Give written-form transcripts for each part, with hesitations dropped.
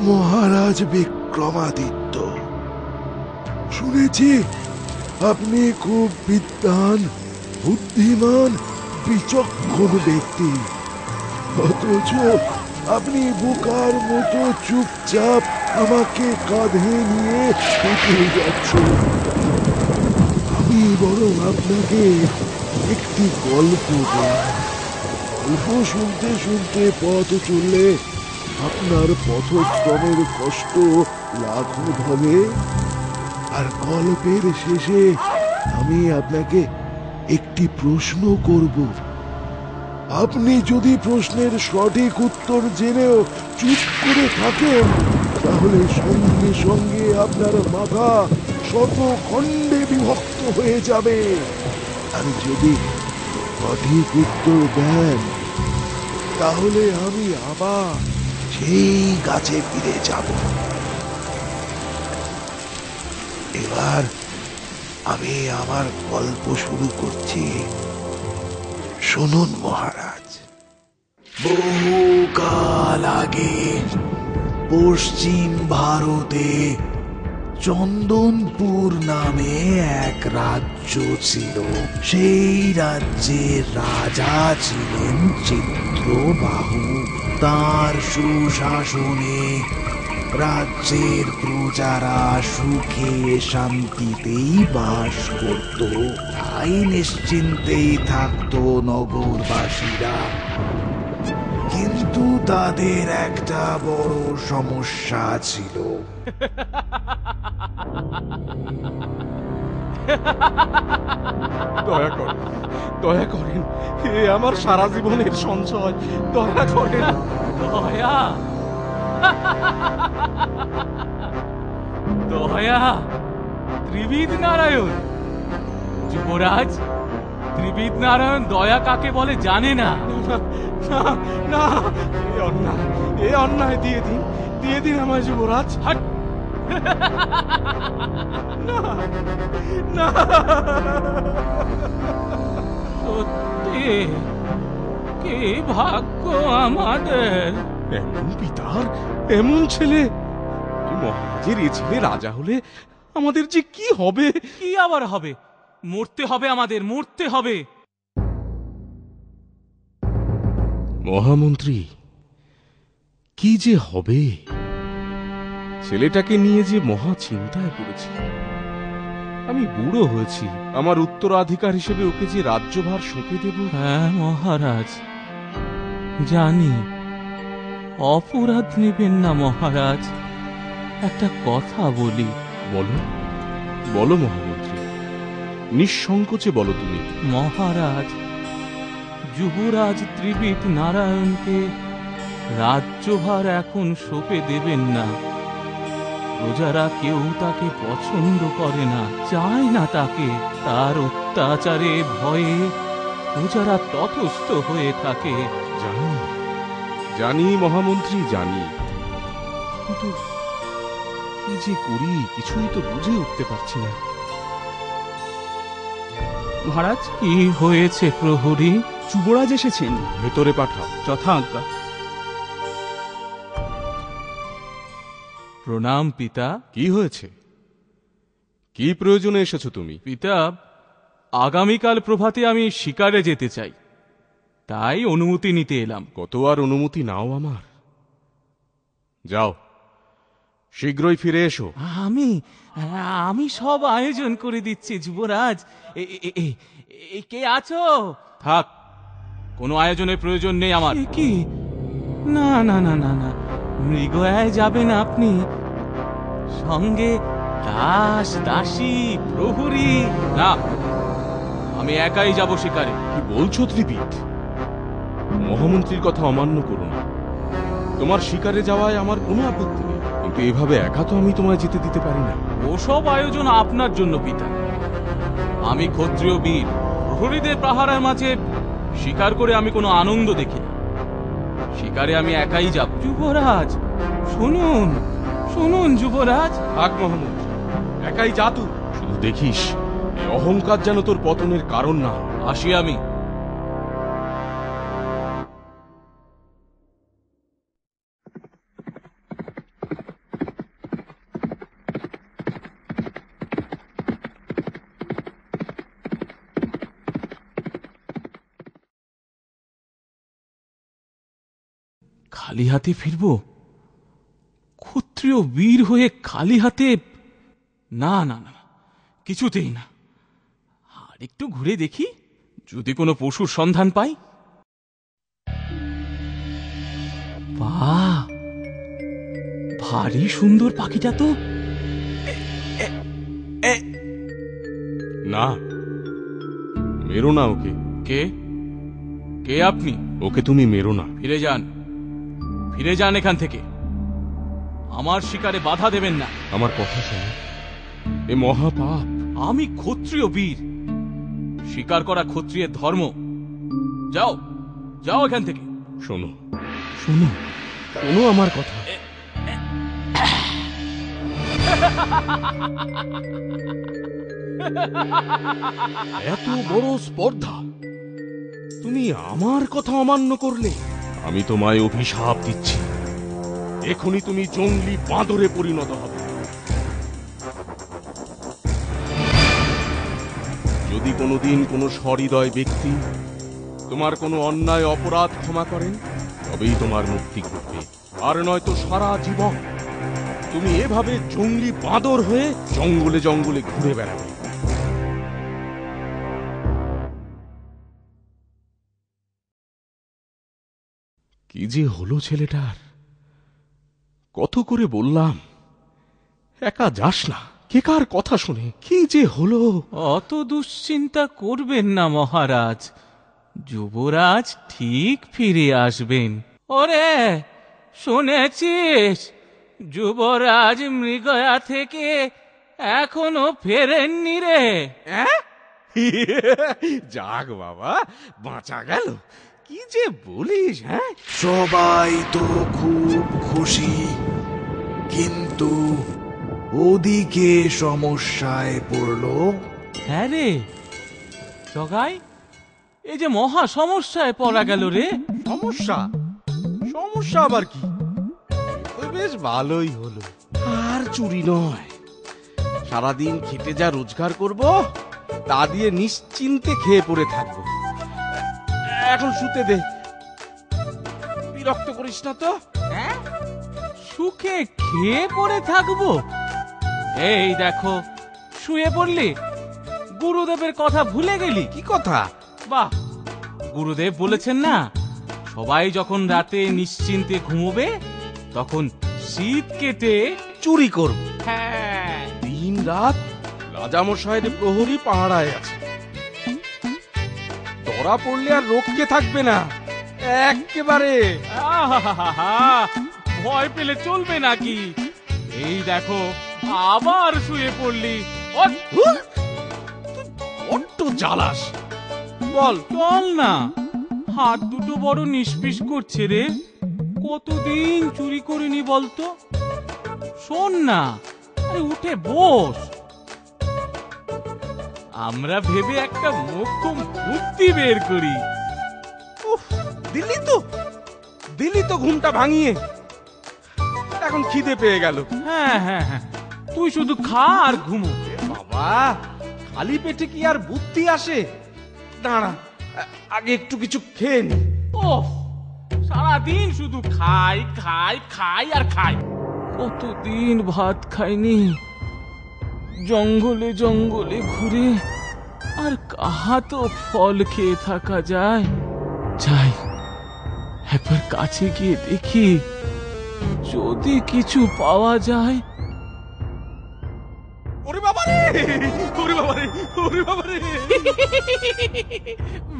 মহারাজ বিক্রমাদিত্য, শুনেছি আপনি খুব বিদ্বান, বুদ্ধিমান, বিচক্ষণ ব্যক্তি, অথচ আপনি বোকার মতো চুপচাপ আমাকে কাঁধে নিয়ে হেঁটে যাচ্ছেন। আমি বরং আপনাকে একটি গল্প বলি। গল্প শুনতে শুনতে পথ চললে আপনার পথশ্রমের কষ্ট লাঘব হবে। আর গল্পের শেষে আমি আপনাকে একটি প্রশ্ন করব। আপনি যদি প্রশ্নের সঠিক উত্তর জেনেও চুপ করে থাকেন, তাহলে সঙ্গে সঙ্গে আপনার মাথা শত খণ্ডে বিভক্ত হয়ে যাবে। আর যদি সঠিক উত্তর দেন, তাহলে আমি আবার সেই গাছে ফিরে যাব। এবার আমি আমার গল্প শুরু করছি। শুনুন মহারাজ। বহুকাল আগে পশ্চিম ভারতে চন্দনপুর নামে এক রাজ্য ছিল। সেই রাজ্যের রাজা ছিলেন চিত্রবাহু। তার সুশাসনে রাজ্যের প্রজারা সুখে শান্তিতেই বাস করত। তাই নিশ্চিন্তেই থাকতো নগরবাসীরা। কিন্তু তাদের একটা বড় সমস্যা ছিল। দয়া করেন, এ আমার সারা জীবনের সঞ্চয়, দয়া করেন। দয়া দয়া ত্রিবিদ নারায়ণ, যুবরাজ, ত্রিবিদ নারায়ণ দয়া কাকে বলে জানে না। না না, এ অন্যায় দিয়ে দিন আমায় যুবরাজ। হাট! না না, সত্যি কি ভাগ্য আমাদের। এমন পিতার এমন ছেলে, এই মহারাজের এ ছেলে রাজা হলে আমাদের যে কি হবে। কি আবার হবে? মরতে হবে, আমাদের মরতে হবে। মহামন্ত্রী, কি যে হবে? ছেলেটাকে নিয়ে যে মহা চিন্তায় পড়েছি। আমি বুড়ো হয়েছি, আমার উত্তরাধিকার হিসেবে ওকে যে রাজ্যভার সঁপে দেব। হ্যাঁ মহারাজ, জানি। অপরাধ নেবেন না মহারাজ। একটা কথা বলি। বলো বলো মহামন্ত্রী, নিঃসংকোচে বলো তুমি। মহারাজ, যুবরাজ ত্রিবিদ নারায়ণকে রাজ্যভার এখন সঁপে দেবেন না। প্রজারা কেউ তাকে পছন্দ করে না, চায় না তাকে। তার অত্যাচারে ভয়ে প্রজারা ততস্থ হয়ে থাকে। জানি জানি মহামন্ত্রী, জানি। কিন্তু কি যে করি কিছুই তো বুঝে উঠতে পারছি না। মহারাজ, কি হয়েছে প্রহরী? যুবরাজ এসেছেন। ভেতরে পাঠাও। যথা আজ্ঞা। প্রণাম পিতা। কি হয়েছে? কি প্রয়োজনে এসেছো তুমি? পিতা, আগামীকাল প্রভাতে আমি শিকারে যেতে চাই, তাই অনুমতি নিতে এলাম। কত আর অনুমতি নাও আমার। যাও, শীঘ্রই ফিরে এসো। আমি সব আয়োজন করে দিচ্ছি যুবরাজ। কে আছো? থাক, কোনো আয়োজনের প্রয়োজন নেই আমার। কি? না না না না না, মৃগয়ায় যাবেন আপনি? সঙ্গে দাস দাসী প্রহরী? না, আমি একাই যাব শিকারে। কি বলছো ত্রিবিদ? মহামন্ত্রীর কথা অমান্য করো না। তোমার শিকারে যাওয়ায় আমার কোনো আপত্তি নেই, কিন্তু এভাবে একা তো আমি তোমায় যেতে দিতে পারি না। ওসব আয়োজন আপনার জন্য পিতা। আমি ক্ষত্রিয় বীর, প্রহরীদের পাহারার মাঝে শিকার করে আমি কোনো আনন্দ দেখি না। শিকারে আমি একাই যাব। যুবরাজ শুনুন, শুনুন যুবরাজ। থাক মহামন্ত্রী, একাই যা তুই। শুধু দেখিস এই অহংকার যেন তোর পতনের কারণ না। আসি আমি। খালি হাতে ফিরব? ক্ষত্রিয় বীর হয়ে খালি হাতে? না না না, কিছুতেই না। আর একটু ঘুরে দেখি, যদি কোনো পশুর সন্ধান পাই। বাহ, ভারী সুন্দর পাখিটা তো। না, মেরো না ওকে। কে? কে আপনি? ওকে তুমি মেরো না। ফিরে যান, ফিরে যান এখান থেকে। আমার শিকারে বাধা দেবেন না। আমার কথা শোনো, এ মহাপাপ। আমি ক্ষত্রিয় বীর, শিকার করা ক্ষত্রিয়ের ধর্ম। যাও, যাও এখান থেকে। শোনো শোনো শোনো আমার কথা। এত বড় স্পর্ধা, তুমি আমার কথা অমান্য করলে। আমি তোমায় অভিশাপ দিচ্ছি, এখনই তুমি জঙ্গলি বাঁদরে পরিণত হবে। যদি কোনোদিন কোনো সহৃদয় ব্যক্তি তোমার কোনো অন্যায় অপরাধ ক্ষমা করেন, তবেই তোমার মুক্তি ঘটবে। আর নয়তো সারা জীবন তুমি এভাবে জঙ্গলি বাঁদর হয়ে জঙ্গলে জঙ্গলে ঘুরে বেড়াবে। কি যে হলো ছেলেটার! কত করে বললাম একা যাস না, কে কার কথা শুনে। কি যে হলো! অত দুশ্চিন্তা করবেন না মহারাজ, যুবরাজ ঠিক ফিরে আসবেন। ওরে, শুনেছিস যুবরাজ মৃগয়া থেকে এখনো ফেরেননি রে? যাক বাবা, বাঁচা গেল। কি যে বলিস! হ্যাঁ, সবাই তো খুব খুশি, কিন্তু ওদিকে সমস্যায় পড়লো। হ্যাঁ রে জগাই, এই যে মহা সমস্যায় পড়া গেল রে। সমস্যা? সমস্যা আবার কি? বেশ ভালোই হলো, আর চুরি নয়। সারাদিন খেটে যা রোজগার করব, তা দিয়ে নিশ্চিন্তে খেয়ে পড়ে থাকবো। এখন শুতে দে, বিরক্ত করিস না তো। হ্যাঁ, সুখে খেয়ে পড়ে থাকবো? এই দেখো, শুয়ে পড়লি, গুরুদেবের কথা ভুলে গেলি? কি কথা? বাহ, গুরুদেব বলেছেন না, সবাই যখন রাতে নিশ্চিন্তে ঘুমোবে তখন শীত কেটে চুরি করব? হ্যাঁ, দিন রাত রাজামশাইয়ের প্রহরী পাহারায় আছে। ধরা পড়লে আর রক্ষে থাকবে না একেবারে। আহাহাহা, ভয় পেলে চলবে নাকি? এই দেখো, আবার শুয়ে পড়লি। বড্ড জ্বালাস। বল। চল না, হাত দুটো বড় নিষ্পিস করছে রে। কতদিন চুরি করিনি বলতো? শোন না, আরে উঠে বস। আমরা ভেবে একটা মোক্ষম বুদ্ধি বের করি। উফ, দিলি তো ঘুমটা ভাঙিয়ে। এখন খিদে পেয়ে গেল। হ্যাঁ হ্যাঁ হ্যাঁ, তুই শুধু খা আর ঘুমো। বাবা, খালি পেটে কি আর বুদ্ধি আসে? দাঁড়া, আগে একটু কিছু খেয়ে নি। ওহ, সারাদিন শুধু খাই খাই খাই আর খাই। কতদিন ভাত খাইনি, জঙ্গলে জঙ্গলে ঘুরে, আর কাহা তো ফল খেয়ে থাকা যায়। যাই, একবার কাছে গিয়ে দেখি, যদি কিছু পাওয়া যায়। ওরে বাবা রে, ওরে বাবা রে, ওরে বাবা রে!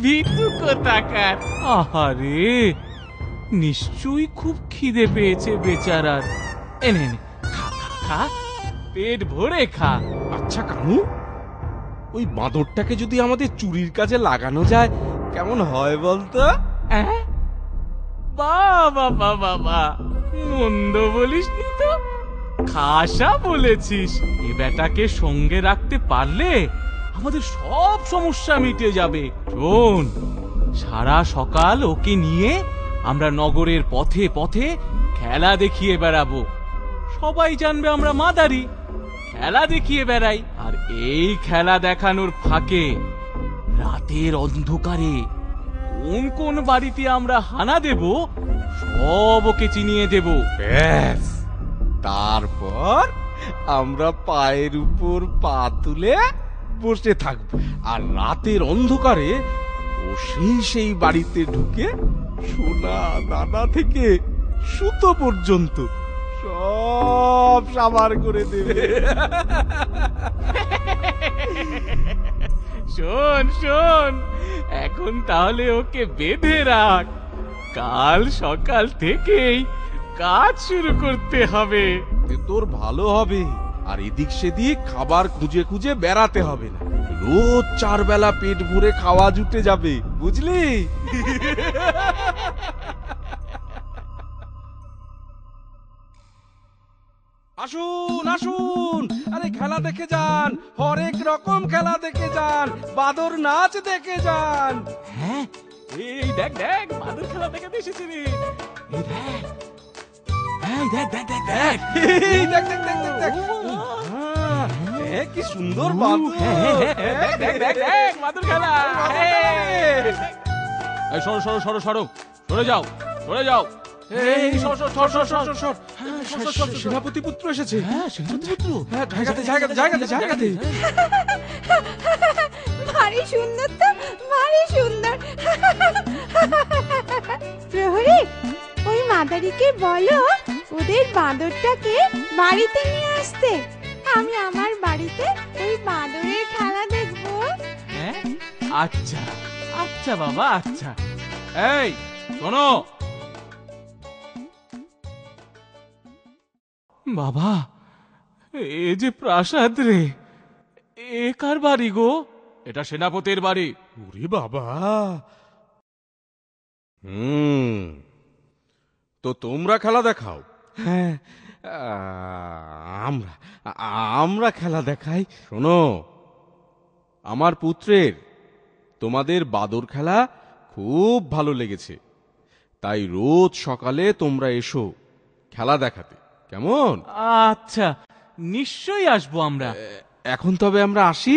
ভিটু কোথাকার! আহারে, নিশ্চয়ই খুব খিদে পেয়েছে বেচারার। এনে এনে খা খা খা, পেট ভরে খা। আচ্ছা কানু, ওই বাঁদরটাকে যদি আমাদের চুরির কাজে লাগানো যায় কেমন হয় বলতো? বাবা বাবা বা, মন্দ বলিসনি তো, খাসা বলেছিস। এ বেটাকে সঙ্গে রাখতে পারলে আমাদের সব সমস্যা মিটে যাবে। শোন, সারা সকাল ওকে নিয়ে আমরা নগরের পথে পথে খেলা দেখিয়ে বেড়াবো। সবাই জানবে আমরা মাদারি, খেলা দেখিয়ে বেড়াই। আর এই খেলা দেখানোর ফাঁকে রাতের অন্ধকারে কোন কোন বাড়িতে আমরা হানা দেব সব ওকে চিনিয়ে দেব। ব্যাস, তারপর আমরা পায়ের উপর পা তুলে বসে থাকবো, আর রাতের অন্ধকারে ও সেই বাড়িতে ঢুকে সোনা দানা থেকে সুতো পর্যন্ত সব সাবার করে দেবে। শোন শোন, এখন তাহলে ওকে বেঁধে রাখ, কাল সকাল থেকেই কাজ শুরু করতে হবে। তোর ভালো হবে, আর এদিক সেদিক খাবার খুঁজে খুঁজে বেড়াতে হবে না। রোজ 4 বেলা পেট ভরে খাওয়া জুটে যাবে, বুঝলি? আসুন আসুন, আরে খেলা দেখে যান, হরেক রকম খেলা দেখে যান, বাদর নাচ দেখে যান। হ্যাঁ, এই দেখ দেখ, বাদুর খেলা দেখাতে এসেছে রে। এই দেখ, এই দেখ দেখ দেখ দেখ, এই দেখ দেখ দেখ দেখ দেখ। এ কি সুন্দর বাদর! দেখ দেখ দেখ দেখ, বাদুর খেলা। এই সরো সরো সরো সরো, সরে যাও সরে যাও। এই সর সর সর সর সর সর সর। সেনাপতি পুত্র এসেছে। হ্যাঁ, সেনাপতি পুত্র। হ্যাঁ, জায়গাতে জায়গাতে জায়গাতে জায়গাতে। ভারী সুন্দর তো, ভারী সুন্দর। প্রহরী, ওই মাদারিকে বলো ওদের বাঁদরটাকে বাড়িতে নিয়ে আসতে। আমি আমার বাড়িতে ওই বাঁদরের খেলা দেখবো। হ্যাঁ, আচ্ছা আচ্ছা বাবা, আচ্ছা। এই শোনো বাবা, এ যে প্রাসাদ রে, এ কার বাড়ি গো? এটা সেনাপতির বাড়ি। ওরে বাবা। তো তোমরা খেলা দেখাও? হ্যাঁ, আমরা আমরা খেলা দেখাই। শোনো, আমার পুত্রের তোমাদের বাদর খেলা খুব ভালো লেগেছে, তাই রোজ সকালে তোমরা এসো খেলা দেখাতে, কেমন? আচ্ছা, নিশ্চয়ই আসবো আমরা। এখন তবে আমরা আসি।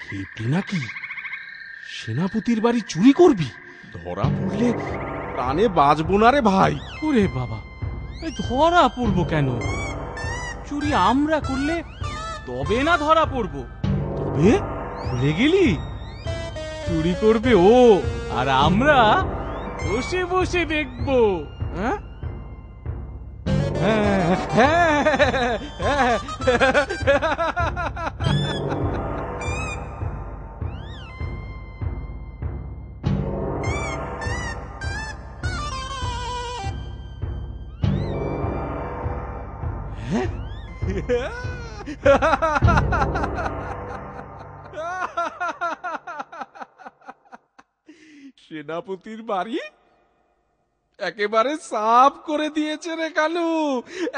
খেপলি নাকি? সেনাপতির বাড়ি চুরি করবি? ধরা পড়লে প্রাণে বাঁচবো না রে ভাই। ওরে বাবা, এই ধরা পড়বো কেন? চুরি আমরা করলে তবে না ধরা পড়বো। তবে ভুলে গেলি, চুরি করবে ও, আর আমরা বসে বসে দেখবো। হ্যাঁ সেনাপতির বাড়ি একেবারে সাফ করে দিয়েছে রে কালু,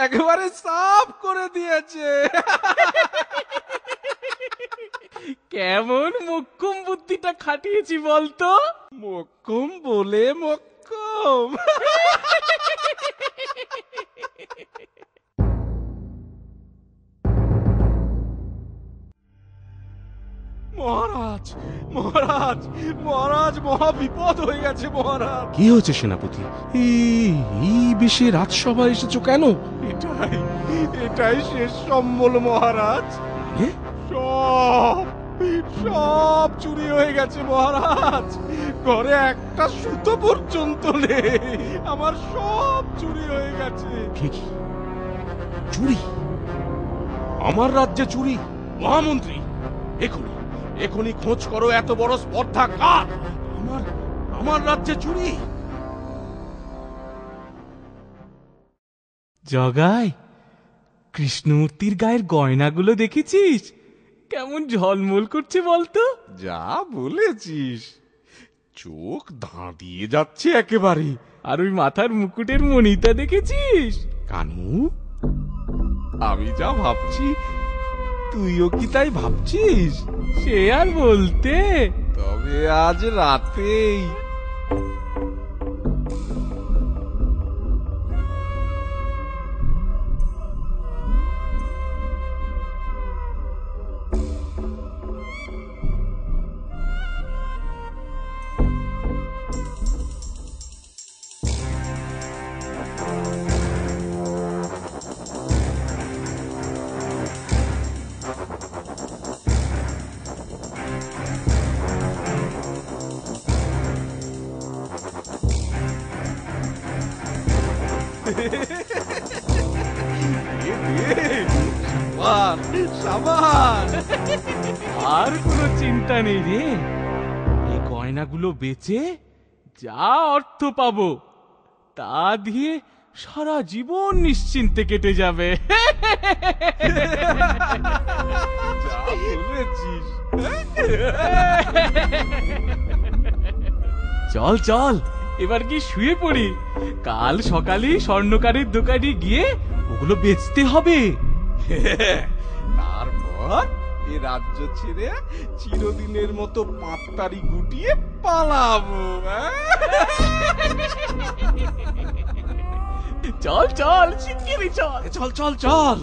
একেবারে সাফ করে দিয়েছে। কেমন মোক্ষম বুদ্ধিটা খাটিয়েছি বলতো? মোক্ষম বলে মোক্ষম। মহারাজ, মহারাজ, মহারাজ, মহা বিপদ হয়ে গেছে মহারাজ। কি হয়েছে সেনাপতি? এই বেশে রাজসভা এসেছো কেন? এটাই এটাই শেষ সম্বল মহারাজ। সব সব চুরি হয়ে গেছে মহারাজ, ঘরে একটা সুতো পর্যন্ত নেই, আমার সব চুরি হয়ে গেছে। ঠিকই, চুরি? আমার রাজ্যে চুরি? মহামন্ত্রী, এখনই এখনই খোঁজ করো, এত বড় স্পর্ধা কার? আমার রাজ্যে চুরি? জগাই, কৃষ্ণমূর্তির গায়ের গয়নাগুলো দেখেছিস? কেমন ঝলমল করছে বলতো? যা বলেছিস, চোখ ধাঁধিয়ে যাচ্ছে একেবারে। আর ওই মাথার মুকুটের মণিটা দেখেছিস? কানু, আমি যা ভাবছি তুইও কি তাই ভাবছিস? সে আর বলতে। তবে আজ রাতেই আর কোনো চিন্তা নেই রে, এই গয়নাগুলো বেচে যা অর্থ পাবো তা দিয়ে সারা জীবন নিশ্চিন্তে কেটে যাবে। যা বলেছিস। চল চল, এবার কি শুয়ে পড়ি, কাল সকালে স্বর্ণকারের দোকানে গিয়ে ওগুলো বেচতে হবে। তারপর এ রাজ্য ছেড়ে চিরদিনের মতো পাঁপতারি গুটিয়ে পালাবো। চল চল, শিগগিরই চল। চল চল চল।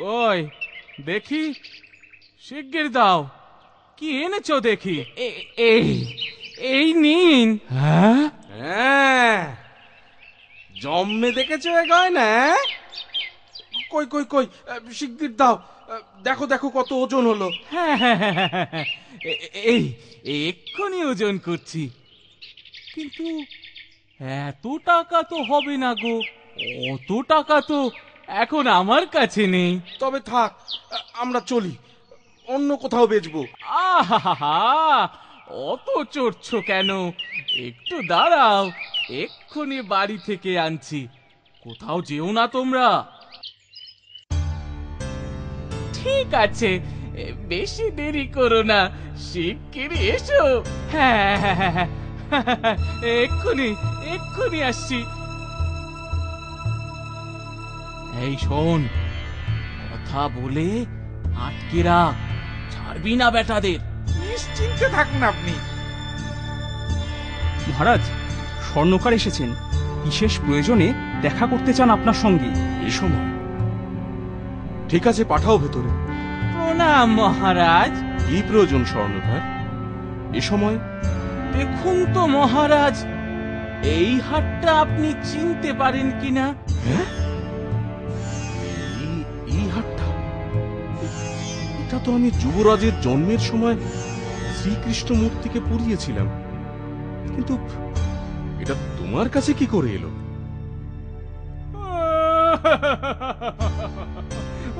কই দেখি, শিগগির দাও, কি এনেছো দেখি। এই নিন। হ্যাঁ হ্যাঁ, জম্মে দেখেছো এ গয়না? কই কই কই, শিগগির দাও, দেখো দেখো কত ওজন হলো। হ্যাঁ, এই এক্ষুনি ওজন করছি। কিন্তু এত টাকা তো হবে না গো, অত টাকা তো এখন আমার কাছে নেই। তবে থাক, আমরা চলি, অন্য কোথাও বেচবো। আহা, অত চড়ছো কেন? একটু দাঁড়াও, এক্ষুনি বাড়ি থেকে আনছি। কোথাও যেও না তোমরা। ঠিক আছে, বেশি দেরি করো না, শিগগিরই এসো। হ্যাঁ হ্যাঁ হ্যাঁ হ্যাঁ, এক্ষুনি এক্ষুনি আসছি। এই শোন, কথা বলে আটকে রাখ, ছাড়বি না বেটাদের। নিশ্চিন্তে থাকুন আপনি। মহারাজ, স্বর্ণকার এসেছেন, বিশেষ প্রয়োজনে দেখা করতে চান আপনার সঙ্গে। এই সময়? ঠিক আছে, পাঠাও ভেতরে। প্রণাম মহারাজ। কি প্রয়োজন স্বর্ণকার এ সময়? দেখুন তো মহারাজ, এই হাটটা আপনি চিনতে পারেন কিনা? এই হাটটা? এটা তো আমি যুবরাজের জন্মের সময় শ্রীকৃষ্ণ মূর্তিকে পুড়িয়েছিলাম, কিন্তু এটা তোমার কাছে কি করে এলো?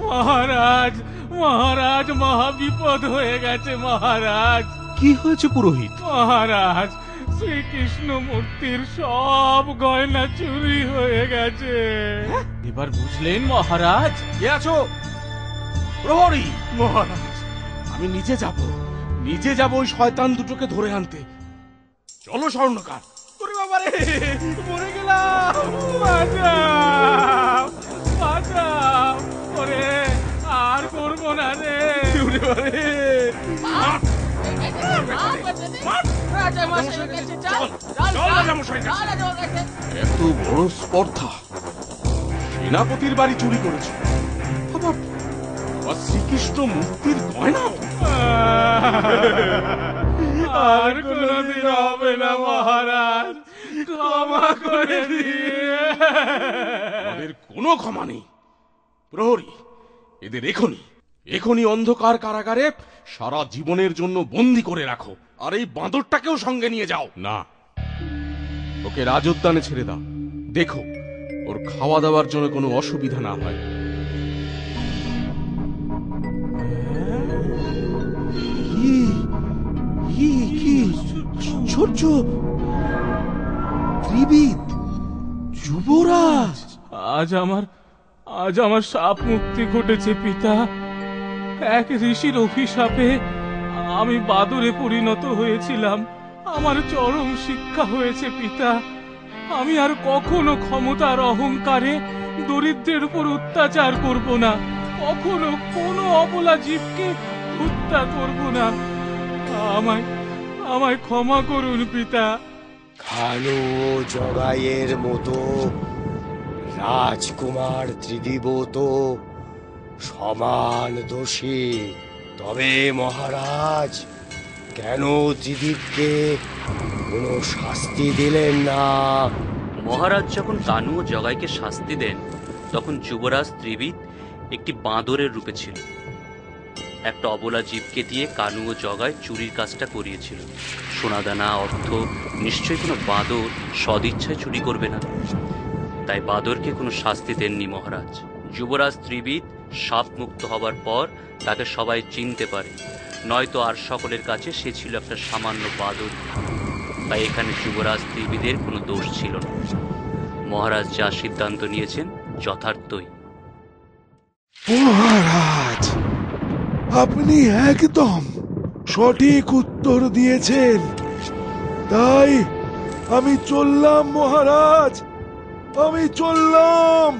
মহারাজ, মহারাজ, মহাবিপদ হয়ে গেছে মহারাজ। কি হয়েছে পুরোহিত? মহারাজ, শ্রীকৃষ্ণ মূর্তির সব গয়না চুরি হয়ে গেছে। এবার বুঝলেন মহারাজ? কে আছো? প্রহরী। মহারাজ, আমি নিজে যাব ওই শয়তান দুটোকে ধরে আনতে। চলো স্বর্ণকার। ওরে বাবারে, মরে গেলাম। বাঁচাও, বাঁচাও, ওরে আর করবো না রে। ওরে বাবারে। এত বড় স্পর্ধা! সেনাপতির বাড়ি চুরি করেছে, আবার শ্রীকৃষ্ণ মূর্তির গয়না। আর কোনদিন হবে না মহারাজ, ক্ষমা করে দিয়ে। আমাদের কোনো ক্ষমা নেই। প্রহরী, এদের এখনই অন্ধকার কারাগারে সারা জীবনের জন্য বন্দী করে রাখো, আর এই বাঁদরটাকেও সঙ্গে নিয়ে যাও। না, ওকে রাজোদ্যানে ছেড়ে দাও। দেখো ওর খাওয়া দাওয়ার জন্য কোনো অসুবিধা না হয়। কি আশ্চর্য! ত্রিবিদ, যুবরাজ! আজ আমার শাপ মুক্তি ঘটেছে পিতা। এক ঋষির অভিশাপে আমি বাদরে পরিণত হয়েছিলাম। আমার চরম শিক্ষা হয়েছে পিতা। আমি আর কখনো ক্ষমতার অহংকারে দরিদ্রের উপর অত্যাচার করব না, কখনো কোনো অবলা জীবকে হত্যা করব না। আমায় ক্ষমা করুন পিতা। কানু ও জগাইয়ের মতো রাজকুমার ত্রিদিব তো সমান দোষী। তবে মহারাজ, কেন ত্রিদিবকে কোনো শাস্তি দিলেন না? মহারাজ যখন কানু ও জগাইকে শাস্তি দেন, তখন যুবরাজ ত্রিবিদ একটি বাঁদরের রূপে ছিল। একটা অবলা জীবকে দিয়ে কানু ও জগাই চুরির কাজটা করিয়েছিল। সোনাদানা, অর্থ নিশ্চয়ই কোনো বাঁদর সদিচ্ছায় চুরি করবে না। তাই বাঁদরকে কোনো শাস্তি দেননি মহারাজ। যুবরাজ ত্রিবিদ শাপ মুক্ত হবার পর তাকে সবাই চিনতে পারে, নয়তো আর সকলের কাছে সে ছিল একটা সামান্য বাঁদর। তাই এখানে যুবরাজ ত্রিবিদের কোনো দোষ ছিল না। মহারাজ যা সিদ্ধান্ত নিয়েছেন যথার্থই। মহারাজ, আপনি একদম সঠিক উত্তর দিয়েছেন। তাই আমি চললাম মহারাজ, আমি চললাম।